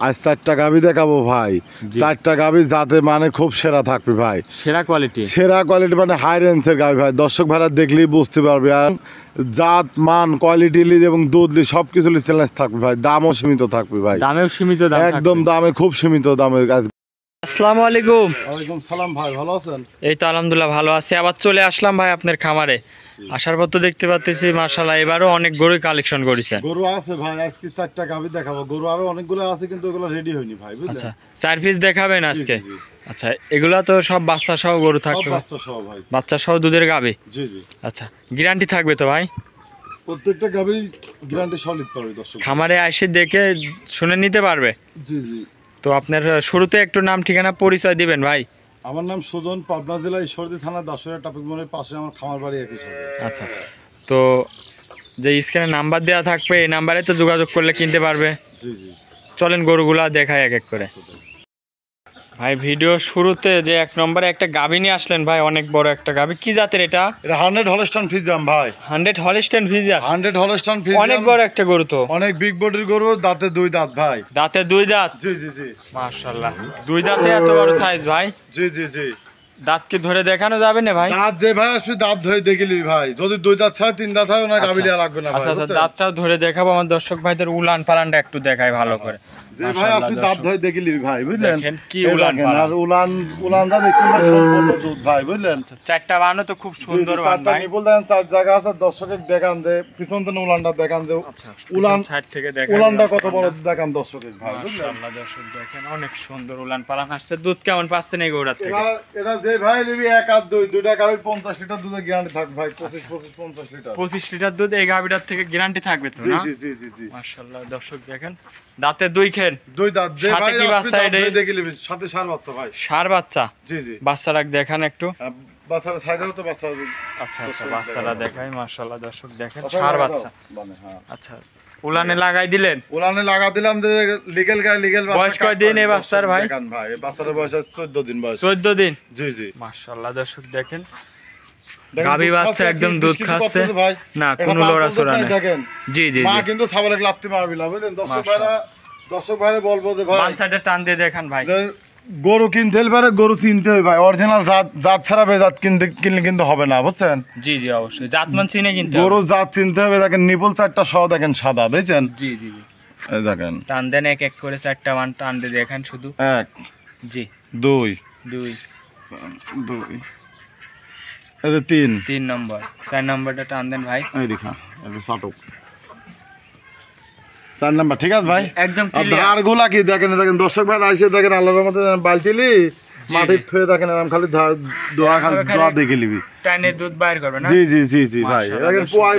আজ 4টা গাভী দেখাবো ভাই। 4টা গাভী জাতে মানে খুব সেরা থাকবে ভাই, সেরা কোয়ালিটি মানে হাই রেঞ্জের গাভী ভাই। দর্শক ভাইরা দেখলেই বুঝতে পারবে। আর জাত মান কোয়ালিটি এবং দুধ সবকিছু চ্যালেঞ্জ থাকবে ভাই। দামও সীমিত থাকবে ভাই, দামেও সীমিত, একদম দামে খুব সীমিত দামের গাছ। আসসালামু আলাইকুম। ওয়ালাইকুম সালাম ভাই, ভালো আছেন? এই তো আলহামদুলিল্লাহ ভালো আছি। আবার চলে আসলাম ভাই আপনার খামারে। আসার পর তো দেখতে পাচ্ছি মাশাআল্লাহ এবারও অনেক গরুই কালেকশন করেছেন। গরু আছে ভাই, আজকে 4টা গাভী দেখাবো। গরু আরো অনেকগুলো আছে কিন্তু এগুলো রেডি হয়নি ভাই, বুঝলেন? আচ্ছা, 4 পিস দেখাবেন আজকে? আচ্ছা, এগুলা তো সব বাচ্চা সহ গরু থাকবে? বাচ্চা সহ ভাই, বাচ্চা সহ দুধের গাভী। জি জি। আচ্ছা, গ্যারান্টি থাকবে তো ভাই? প্রত্যেকটা গাভী গ্যারান্টি সলিড পাবে দর্শক। খামারে এসে দেখে শুনে নিতে পারবে? জি জি। তো আপনার শুরুতে একটু নাম ঠিকানা পরিচয় দিবেন ভাই। আমার নাম সুজন, পাবনা জেলা ঈশ্বরদী থানা দাসুরিয়া ট্রাফিক মোড়ের পাশে আমার খামার বাড়ি একই সাথে। আচ্ছা, তো যে স্ক্রিনে নাম্বার দেওয়া থাকবে এই নাম্বারে তো যোগাযোগ করলে কিনতে পারবে। জি জি। চলেন গরুগুলা দেখাই এক এক করে। ভাই ভিডিও শুরুতে যে এক নম্বরে একটা গাভী নিয়ে আসলেন ভাই, অনেক বড় একটা গাভী। কি জাতের এটা? এটা 100 হলস্টাইন ফ্রিজিয়ান ভাই। 100 হলস্টাইন ফ্রিজিয়ান? 100 হলস্টাইন ফ্রিজিয়ান, অনেক বড় একটা গরু তো। অনেক বিগ বডির গরু, দাঁতে 2 দাঁত ভাই। দাঁতে 2 দাঁত? জি জি জি। মাশাআল্লাহ, 2 দাঁতে এত বড় সাইজ ভাই? জি জি জি। দাঁত কি ধরে দেখানো যাবে না ভাই? দাঁত যে ভাই আসবে দাঁত ধরে দেখিলি ভাই। যদি 2 দাঁত ছাড়া 3 দাঁত হয় না গাভী লিয়া লাগবে না ভাই। আচ্ছা আচ্ছা, দাঁতটাও ধরে দেখাবো আমার দর্শক ভাইদের। উলান পালানটা একটু দেখাই ভালো করে। যে ভাই আপনি দাঁত ধরে দেখিলি ভাই, বুঝলেন? দেখেন কি উলান পালান। আর উলানটা দেখছেন না, সম্পূর্ণ দুধ ভাই, বুঝলেন? 4টা বানো তো খুব সুন্দর বান ভাই। নিপুল দেন 4 জায়গা আছে, দর্শকের দেখান দে পিছন থেকে উলানটা দেখান দে। আচ্ছা, উলান সাইড থেকে দেখান, উলানটা কত বড় দেখান দর্শকের ভাই, বুঝলেন? মাশাআল্লাহ দর্শক দেখেন অনেক সুন্দর উলান পালান আসছে। দুধ কেমন পাচ্ছেন এই গরুটা থেকে? এটা যে ভাই নিবি 1 আর 2 দুইটা গাভী 50 লিটার দুধের গ্যারান্টি থাকবে ভাই। 25 লিটার 25 লিটার দুধ এই গাভীটার থেকে গ্যারান্টি থাকবে তো না? জি জি জি জি। মাশাআল্লাহ দর্শক দেখেন দাঁতে 2 খেন, 2 দাঁত। যে সাথে ভাই কি বাচ্চা? এটা দেখিলি সাথে সার বাচ্চা ভাই। সার বাচ্চা? জি জি। বাচ্চারা দেখান একটু। বাচ্চারা সাইডেও তো বাচ্চা। আচ্ছা আচ্ছা, বাচ্চারা দেখাই। মাশাআল্লাহ দর্শক দেখেন সার বাচ্চা। আচ্ছা, উলানে লাগাই দিলেন? উলানে লাগা দিলাম যে লিগ্যাল গায় লিগ্যাল বাচ্চা। বয়স কয় দিন এই বাচ্চার ভাই? দেখেন ভাই এই বাচ্চার বয়স 14 দিন বয়স। 14 দিন? জি জি। মাশাআল্লাহ দর্শক দেখেন গাভী বাচ্চা একদম দুধ খাচ্ছে না, কোনো লড়াচড়া নাই। দেখেন জি জি। মা কিন্তু ছাগলের লাত্তি মারবি না, বুঝলেন? দর্শক ভাইরা বলবো যে ভাই বাম সাইডে টান দিয়ে দেখান ভাই। গরু কিনতে হলে পারে গরু চিনতে হবে ভাই। অরিজিনাল জাত ছাড়া বেজাত কিনলে কিন্তু হবে না, বুঝছেন? জি জি অবশ্যই জাতমান চিনে কিনতে হবে। গরু জাত চিনতে হবে। দেখেন নিপুল 4টা সহ দেখেন সাদা, দেখছেন? জি জি জি। এই দেখেন টান দেন এক এক করে 4টা মান টান দিয়ে দেখেন শুধু। 1 জি 2 2 2 এই 3 নম্বর 4 নম্বরটা টান দেন ভাই। এই দেখা এই সাটক 4 নাম্বার, ঠিক আছে ভাই? একদম আর ক্লিয়ার। ধারগুলা কি দেখেন, দেখেন দর্শক ভাই আইছে দেখেন আল্লাহর রহমতে বালতিলি মাটির থুয়ে দেখেন এরকম খালি দোয়া দেখে নিবি। টানে দুধ বাইর করবে না? জি জি জি জি ভাই। দেখেন পোয়া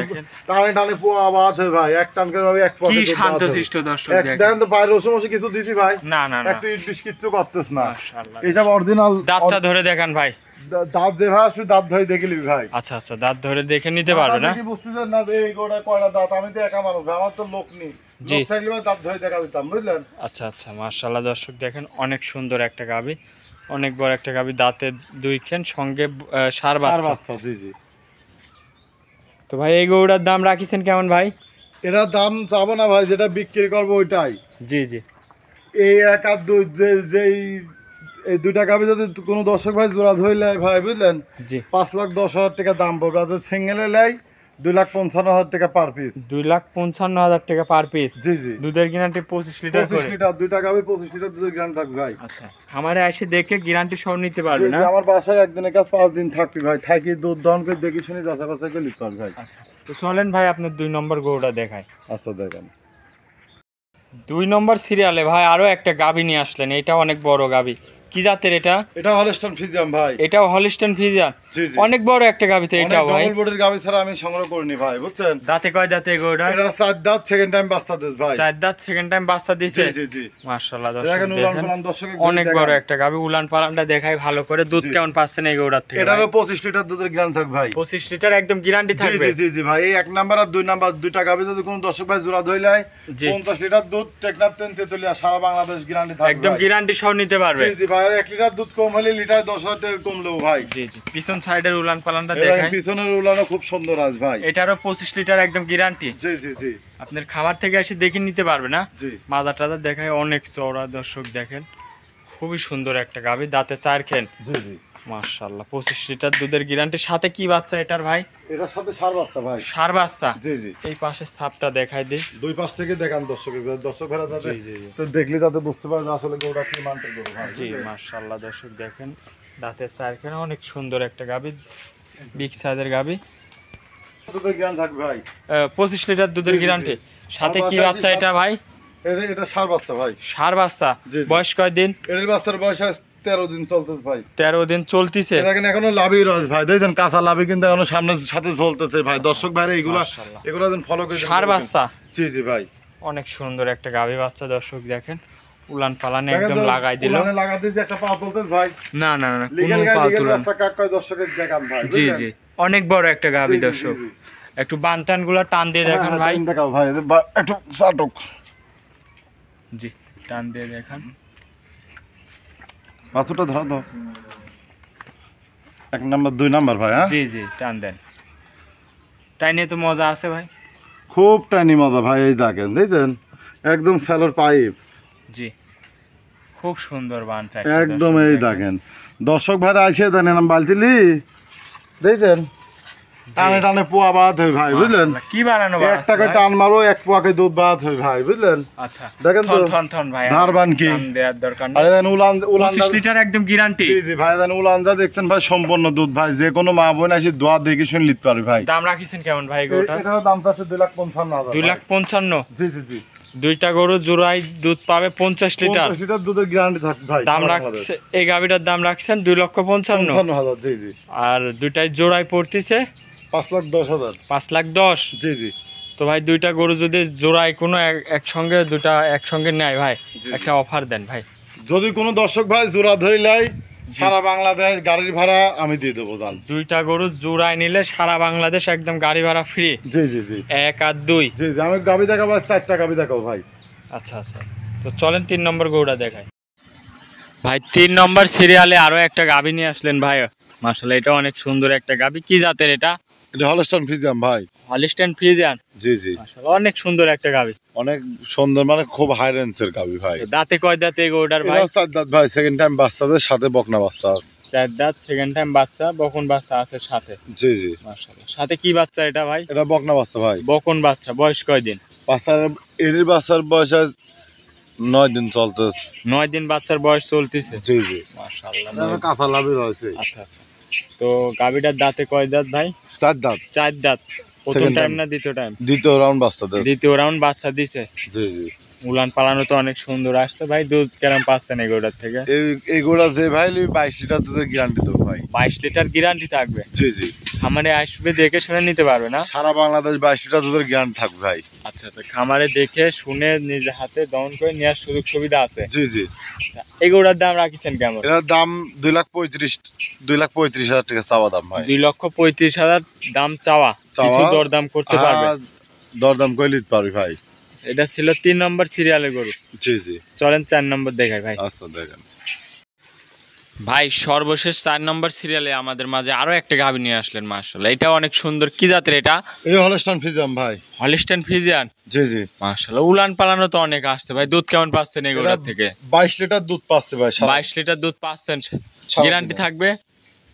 টানে টানে পোয়া আওয়াজ হয় ভাই। এক টান করে ভাই এক পকেট কি শান্তশিষ্ট দর্শক দেখেন। দেখেন তো বাইরে রসুন মসুন কিছু দিছি ভাই? না না না, একটু ইট বিশ কিচ্ছু করতেছ না। মাশাআল্লাহ এইসব অরিজিনাল। দাঁতটা ধরে দেখান ভাই। দাঁত যে ভাই আসবে দাঁত ধরে দেখে নিবি ভাই। আচ্ছা আচ্ছা, দাঁত ধরে দেখে নিতে পারবে না? কি বুঝতেছেন না এই গোটা কয়টা দাঁত? আমি তো একা মানুষ, আমার তো লোক নেই। লোক থাকলে ভাই দাঁত ধরে দেখা দিতাম, বুঝলেন? আচ্ছা আচ্ছা, মাশাআল্লাহ দর্শক দেখেন অনেক সুন্দর একটা গাভী, অনেক বড় একটা গাভী। দাঁতে 2 খেন, সঙ্গে সার বাচ্চা। জি জি। তো ভাই এই গরুটার দাম রাখিছেন কেমন ভাই? এরা দাম চাবো না ভাই, যেটা বিক্রি করবো ওইটাই। জি জি। এই 1 আর 2 এই 2টা গাভী যদি কোনো দর্শক ভাই জোড়া ধরলে ভাই, বুঝলেন? জি 5,10,000 টাকা দাম পড়বে। আর যদি সিঙ্গেলে লাই 2,55,000 টাকা পার পিস। 2,55,000 টাকা পার পিস? জি জি। দুধের গ্যারান্টি 25 লিটার করে? 25 লিটার 2টা গাভী 25 লিটার দুধের গ্যারান্টি থাকবে ভাই। আচ্ছা, আমারে এসে দেখে গ্যারান্টি সহ নিতে পারবে না? আমার বাসায় একদিনের কাজ 5 দিন থাকবে ভাই। থাকি দুধ দহন করে দেখি শুনি যাচাই বাছাই করে নিতে পারবে ভাই। আচ্ছা, তো চলেন ভাই আপনার 2 নম্বর গরুটা দেখায়। আচ্ছা দেখেন 2 নম্বর সিরিয়ালে ভাই আরো একটা গাভী নিয়ে আসলেন। এটা অনেক বড় গাভী। কি জাতের এটা? এটা হলস্টাইন ফ্রিজিয়ান ভাই। এটাও হলস্টাইন ফ্রিজিয়ান? জি জি। অনেক বড় একটা গাভী তো এটাও ভাই। ডবল বডির গাভী ছাড়া আমি সংগ্রহ করিনি ভাই, বুঝছেন? দাঁতে কয় দাঁতে এই গরুটা? এটা 4 দাঁত, সেকেন্ড টাইম বাচ্চা দিস ভাই। 4 দাঁত, সেকেন্ড টাইম বাচ্চা দিয়েছে? জি জি জি। মাশাআল্লাহ দেখেন উলান দেখেন পালান দর্শক অনেক বড় একটা গাভী। উলান পালানটা দেখাই ভালো করে। দুধ কেমন পাচ্ছেন এই গরুটার থেকে? এটারও 25 লিটার দুধের গ্যারান্টি থাকবে ভাই। 25 লিটার একদম গ্যারান্টি থাকবে? জি জি জি ভাই। এই 1 নাম্বার আর 2 নাম্বার 2টা গাভী যদি কোনো দর্শক ভাই জোড়া ধইলাই 50 লিটার দুধ টেকনাফ তেতুলিয়া সারা বাংলাদেশ গ্যারান্টি থাকবে। একদম গ্যারান্টি সহ নিতে পারবে? জি জি ভাই। 1 লিটার দুধ কম হলে লিটার 10,000 টাকা কমলেও ভাই। জি জি। পিছন সাইডের উলান পালানটা দেখাই। পিছনের উলানও খুব সুন্দর আজ ভাই। এটারও 25 লিটার একদম গ্যারান্টি? জি জি জি। আপনার খামার থেকে এসে দেখে নিতে পারবে না? জি। মাথা টাদা দেখায় অনেক চওড়া, দর্শক দেখেন খুবই সুন্দর একটা গাভী, দাঁতে চার খেন। জি জি মাশাআল্লাহ 25 লিটার দুধের গ্যারান্টি। সাথে কি বাচ্চা এটার ভাই? এটার সাথে ষাঁড় বাচ্চা ভাই। ষাঁড় বাচ্চা? জি জি। এই পাশে ছাপটা দেখাই দিই, দুই পাশ থেকে দেখান দর্শক ভাইরা যাতে জি জি জি। তো দেখলে যাতে বুঝতে পারে যে আসলে গরুটা কি মানতে গরু ভাই। জি মাশাআল্লাহ দর্শক দেখেন দাঁতে চার খেন, অনেক সুন্দর একটা গাভী, বিগ সাইজের গাভী। দুধের জ্ঞান থাকবে ভাই। 25 লিটার দুধের জি, জি, গ্যারান্টি। জি। সাথে কি ষাঁড় বাচ্চা এটা ভাই? এটা ষাঁড় বাচ্চা ভাই। ষাঁড় বাচ্চা? জি, জি। বয়স কয়দিন? এর বাচ্চার বয়স 13 দিন চলতেছে ভাই। 13 দিন চলতিছে। দেখেন এখনো লাভই রয়েছে ভাই, দেখেন কাঁচা লাভই কিন্তু এখনো সামনের সাথে চলতেছে ভাই। দর্শক ভাইরা মাশাআল্লাহ। এগুলা যেন ফলো করে। ষাঁড় বাচ্চা? জি জি ভাই। অনেক সুন্দর একটা গাভী বাচ্চা, দর্শক দেখেন উলান পালানে দেখেন একদম তো, লাগাই দিল। উলানে লাগা দিয়েছে, একটা পা তুলতেছে ভাই। না না না লিগ্যাল কোনো গাই পা লিগ্যাল তুলন। রাস্তা কাক কয় দর্শকের দেখান ভাই। জি বুঝলেন? জি অনেক বড় একটা গাভী জি, জি, দর্শক। জি, জি। একটু বানটান গুলা টান দিয়ে দেখেন হ্যাঁ, ভাই। দেখাও ভাই, একটু চাটক। জি টান দিয়ে দেখান। পাথরটা ধরো দাও। 1 নাম্বার 2 নাম্বার ভাই। হ্যাঁ জি জি টান দেন, টাইনে তো মজা আছে ভাই। খুব টানি মজা ভাই। এই দেখেন দেখছেন একদম ফেলোর পাইপ। জি খুব সুন্দর বানচা একদম। এই দেখেন দর্শক ভাইরা আসে জানেন বালতিলি দেখছেন টানে টানে পোয়া বাদ হয় ভাই, বুঝলেন? কি বানানো 1 টাকায় টান মারো 1 পোয়াকে দুধ বাদ হয় ভাই, বুঝলেন? আচ্ছা দেখেন তো থন থন ভাই, ধারবান কি টান দেওয়ার দরকার আরে নেই। দেন উলান 25 লিটার একদম গ্যারান্টি। জি জি ভাই, দেন উলান যা দেখছেন ভাই সম্পূর্ণ দুধ ভাই। যে কোনো মা বোন এসে দোয়া দেখে শুনে নিতে পারে ভাই। দাম রাখিছেন কেমন ভাই গোটা? এটার দাম চাচ্ছে 2,55,000। 2,55,000। জি জি জি। দুইটা গরু জোড়াই দুধ পাবে 50 লিটার। 50 লিটার দুধের গ্যারান্টি থাকবে ভাই। দাম রাখছে এই গাভিটার দাম রাখছেন 2,55,000। 55,000। জি জি। আর দুইটাই জোড়াই পড়তিছে 5,10,000। 5,10,000। জি জি। তো ভাই দুইটা গরু যদি জোড়াই কোনো একসঙ্গে দুটা একসঙ্গে নেয় ভাই, জি, একটা অফার দেন ভাই। যদি কোনো দর্শক ভাই জোড়া ধরে লাই সারা বাংলাদেশ গাড়ির ভাড়া আমি দিয়ে দেবো দান। দুইটা গরু জোড়াই নিলে সারা বাংলাদেশ একদম গাড়ি ভাড়া ফ্রি। জি জি জি। 1 আর 2। জি জি। আমি গাবি দেখাবো, 4টা গাবি দেখাবো ভাই। আচ্ছা আচ্ছা, তো চলেন 3 নম্বর গরুটা দেখাই। ভাই 3 নম্বর সিরিয়ালে আরো একটা গাভী নিয়ে আসলেন ভাই। মাশাআল্লাহ এটা অনেক সুন্দর একটা গাভী। কি জাতের এটা? এটা হলস্টাইন ফ্রিজিয়ান ভাই। Holstein Friesian? জি জি। মাশাআল্লাহ অনেক সুন্দর একটা গাভী, অনেক সুন্দর, মানে খুব হাই রেঞ্জের গাবি ভাই। দাঁতে কয় দাঁতে এই গরুটার ভাই? এটা 4 দাঁত ভাই। সেকেন্ড টাইম বাচ্চাদের সাথে বকনা বাচ্চা আছে। 4 দাঁত, সেকেন্ড টাইম বাচ্চা, বকন বাচ্চা আছে সাথে। জি জি। মাশাআল্লাহ সাথে কি বাচ্চা এটা ভাই? এটা বকনা বাচ্চা ভাই। বকন বাচ্চা। বয়স কয় দিন? বাচ্চার বাচ্চার বয়স 9 দিন চলতে। 9 দিন বাচ্চার বয়স চলতেছে। জি জি। মাশাআল্লাহ। এটা কাঁচা লাভই রয়েছে। আচ্ছা আচ্ছা, তো গাভীটার দাঁতে কয় দাঁত ভাই? 4 দাঁত। 4 দাঁত। প্রথম Second টাইম time। না দ্বিতীয় টাইম? দ্বিতীয় রাউন্ড বাচ্চাদের। দ্বিতীয় রাউন্ড বাচ্চা দিছে। জি জি। উলান পালানো তো অনেক সুন্দর আসছে ভাই। দুধ কেমন পাচ্ছেন এই গরুটার থেকে? এইগুলা যে ভাই 22 লিটার দুধের গ্যারান্টি দেবো ভাই। 22 লিটার গ্যারান্টি থাকবে? জি জি। খামারে আসবে দেখে শুনে নিতে পারবে না? সারা বাংলাদেশ 22 লিটার দুধের গ্যারান্টি থাকবে ভাই। আচ্ছা আচ্ছা, খামারে দেখে শুনে নিজে হাতে দহন করে নেওয়ার সুযোগ সুবিধা আছে? জি জি। আচ্ছা, এই গরুটার দাম রাখিছেন কেমন? এটার দাম 2,35,000 টাকা চাওয়া দাম ভাই। 2,35,000 দাম চাওয়া। কিছু দরদাম করতে পারবে? দরদাম করে নিতে পারবি ভাই। এটা ছিল 3 নম্বর সিরিয়ালের গরু। জি জি। চলেন 4 নম্বর দেখাই ভাই। আচ্ছা দেখেন ভাই সর্বশেষ 4 নম্বর সিরিয়ালে আমাদের মাঝে আরো একটা গাভী নিয়ে আসলেন। মাশাআল্লাহ এটা অনেক সুন্দর। কি জাতের এটা? এটা হলস্টাইন ফ্রিজিয়ান ভাই। Holstein Friesian? জি জি। মাশাআল্লাহ উলান পালানো তো অনেক আসছে ভাই। দুধ কেমন পাচ্ছেন এই গরুটার থেকে? 22 লিটার দুধ পাচ্ছে ভাই। 22 লিটার দুধ পাচ্ছেন। গ্যারান্টি থাকবে?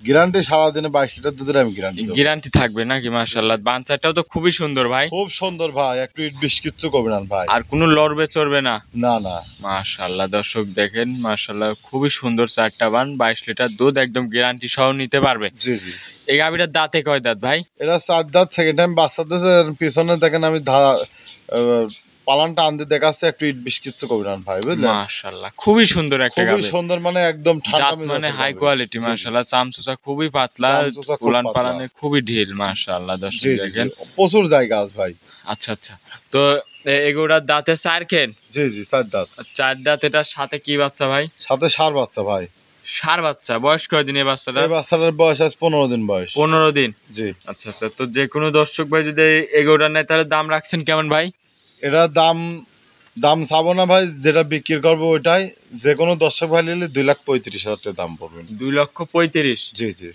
গ্যারান্টি সারাদিনে 22 লিটার দুধের আমি গ্যারান্টি দেব। গ্যারান্টি থাকবে নাকি? মাশাআল্লাহ বানচাটাও তো খুবই সুন্দর ভাই। খুব সুন্দর ভাই। একটু ইট বিশ কিচ্ছু করবে না ভাই। আর কোনো লড়বে চড়বে না? না না। মাশাআল্লাহ দর্শক দেখেন, মাশাআল্লাহ খুবই সুন্দর চারটা বান, 22 লিটার দুধ একদম গ্যারান্টি সহ নিতে পারবে। জি জি। এই গাভীটার দাঁতে কয় দাঁত ভাই? এটা 4 দাঁত। সেকেন্ড টাইম বাচ্চাদের পিছনে দেখেন আমি পালানটা আনতে দেখাচ্ছে, একটু ইট বিশ কিচ্ছু করবে না ভাই, বুঝলেন? মাশাআল্লাহ খুবই সুন্দর একটা খুবই গাভী, সুন্দর, মানে একদম ঠান্ডা জাত মানে হাই কোয়ালিটি। মাশাআল্লাহ চামচুচা খুবই পাতলা, চামচুচা খুব উলান পাতলা। পালানে খুবই ঢিল। মাশাআল্লাহ দর্শক জি জি দেখেন জি। প্রচুর জায়গা আছে ভাই। আচ্ছা আচ্ছা, তো এগুড়ার দাঁতে 4 খেন? জি জি 4 দাঁত। 4 দাঁত। এটার সাথে কি বাচ্চা ভাই? সাথে ষাঁড় বাচ্চা ভাই। ষাঁড় বাচ্চা। বয়স কয়দিন এই বাচ্চাটা? এই বাচ্চাটার বয়স আছে 15 দিন বয়স। 15 দিন। জি। আচ্ছা আচ্ছা, তো যে কোনো দর্শক ভাই যদি এগুড়া নেয় তাহলে দাম রাখছেন কেমন ভাই? এটা দাম চাবো না ভাই, যেটা বিক্রি করবো ওইটাই। যে কোনো দর্শক ভাই নিলে 2,35,000 টাকা দাম পড়বে। 2,35,000? জি জি।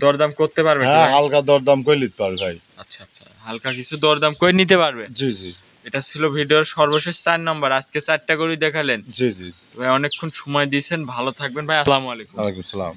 দরদাম করতে পারবে? হ্যাঁ, হালকা দরদাম করে নিতে পারবে ভাই। আচ্ছা আচ্ছা, হালকা কিছু দরদাম করে নিতে পারবে। জি জি। এটা ছিল ভিডিওর সর্বশেষ 4 নম্বর। আজকে 4টা গরু দেখালেন। জি জি ভাই অনেকক্ষণ সময় দিয়েছেন, ভালো থাকবেন ভাই, আসসালামু আলাইকুম। ওয়ালাইকুম আসসালাম।